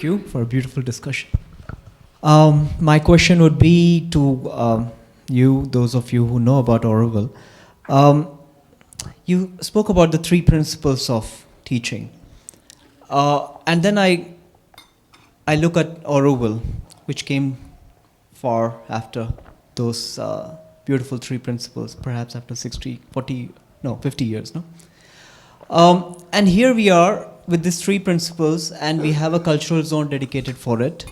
Thank you for a beautiful discussion. My question would be to you, those of you who know about Auroville. Um, you spoke about the three principles of teaching. And then I look at Auroville, which came far after those beautiful three principles, perhaps after 60, 40, no, 50 years, no? And here we are with these three principles, and we have a cultural zone dedicated for it.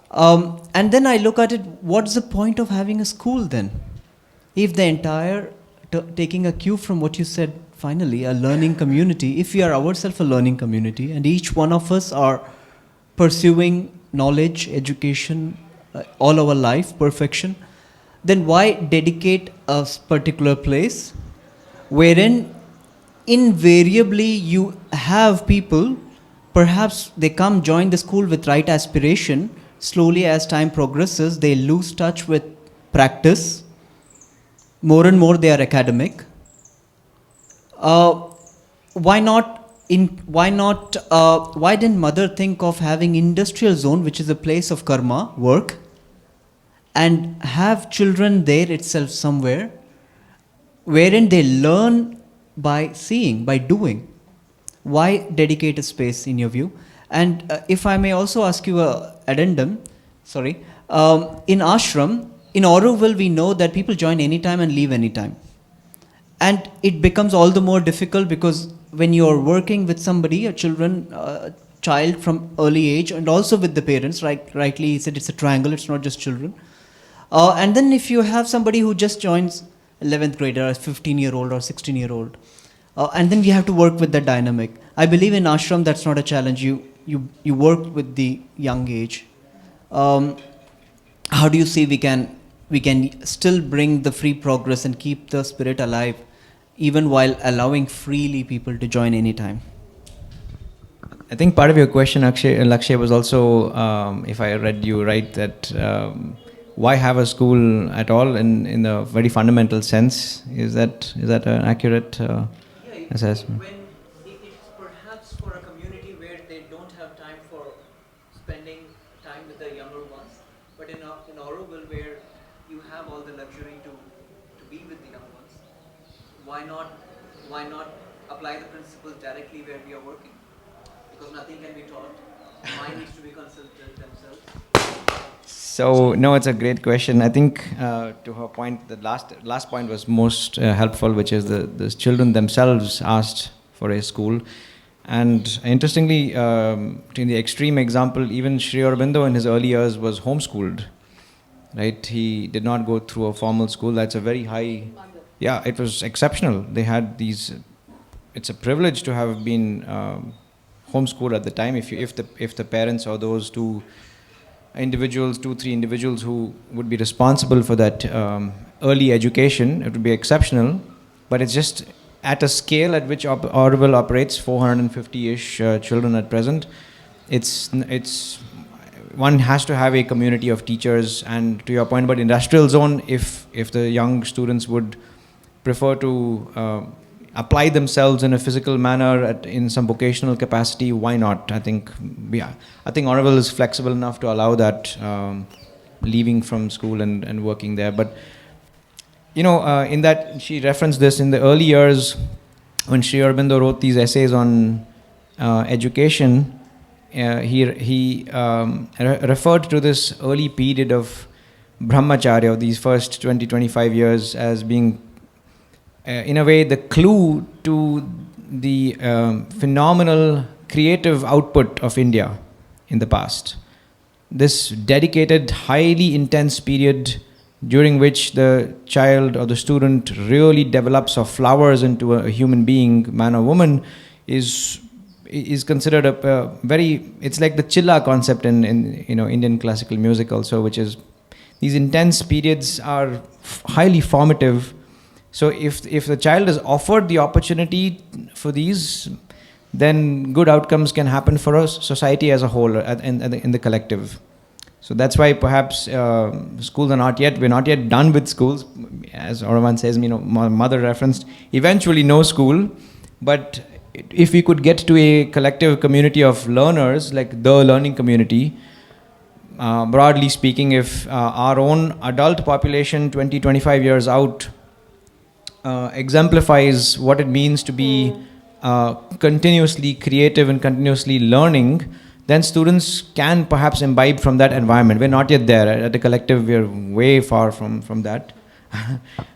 And then I look at it, what's the point of having a school then? If the entire, taking a cue from what you said finally, a learning community, if we are ourselves a learning community, and each one of us are pursuing knowledge, education, all our life, perfection, then why dedicate a particular place wherein invariably you have people, perhaps they come join the school with right aspiration, slowly as time progresses they lose touch with practice, more and more they are academic. Why didn't mother think of having industrial zone, which is a place of karma, work, and have children there itself somewhere, wherein they learn by seeing, by doing? Why dedicate a space in your view? And if I may also ask you a addendum, sorry, in ashram, in Auroville we know that people join anytime and leave anytime. And it becomes all the more difficult because when you're working with somebody, a child from early age, and also with the parents, rightly he said it's a triangle, it's not just children. And then if you have somebody who just joins 11th grader, a 15-year-old or 16-year-old, and then we have to work with that dynamic. I believe in ashram that's not a challenge. You work with the young age. How do you see we can still bring the free progress and keep the spirit alive, even while allowing freely people to join anytime? I think part of your question, Lakshay, was also, if I read you right, that why have a school at all in a very fundamental sense? Is that an accurate assessment? When it's perhaps for a community where they don't have time for spending time with the younger ones, but in Auroville where you have all the luxury to be with the young ones, why not apply the principles directly where we are working? Because nothing can be taught. Mind needs to be consulted themselves. So, no, it's a great question. I think to her point, the last point was most helpful, which is the children themselves asked for a school. And interestingly, in the extreme example, even Sri Aurobindo in his early years was homeschooled, right? He did not go through a formal school. That's a very high, yeah, it was exceptional. They had these, it's a privilege to have been homeschooled at the time. If the parents or those two, three individuals who would be responsible for that early education, it would be exceptional. But it's just at a scale at which Auroville operates, 450-ish children at present. It's one has to have a community of teachers. And to your point about industrial zone, if the young students would prefer to apply themselves in a physical manner in some vocational capacity, why not? I think Auroville is flexible enough to allow that, leaving from school and working there. But in that, she referenced this in the early years when Sri Aurobindo wrote these essays on education. He referred to this early period of brahmacharya, these first 20-25 years, as being in a way the clue to the phenomenal creative output of India in the past. This dedicated, highly intense period during which the child or the student really develops or flowers into a human being, man or woman, is considered a very, it's like the chilla concept in Indian classical music also, which is these intense periods are highly formative. So if the child is offered the opportunity for these, then good outcomes can happen for us, society as a whole, in the collective. So that's why perhaps schools we're not yet done with schools. As Oravan says, my mother referenced, eventually no school, but if we could get to a collective community of learners, like the learning community, broadly speaking, if our own adult population 20-25 years out exemplifies what it means to be continuously creative and continuously learning, then students can perhaps imbibe from that environment. We're not yet there. At the collective, we're way far from that.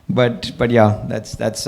but yeah, that's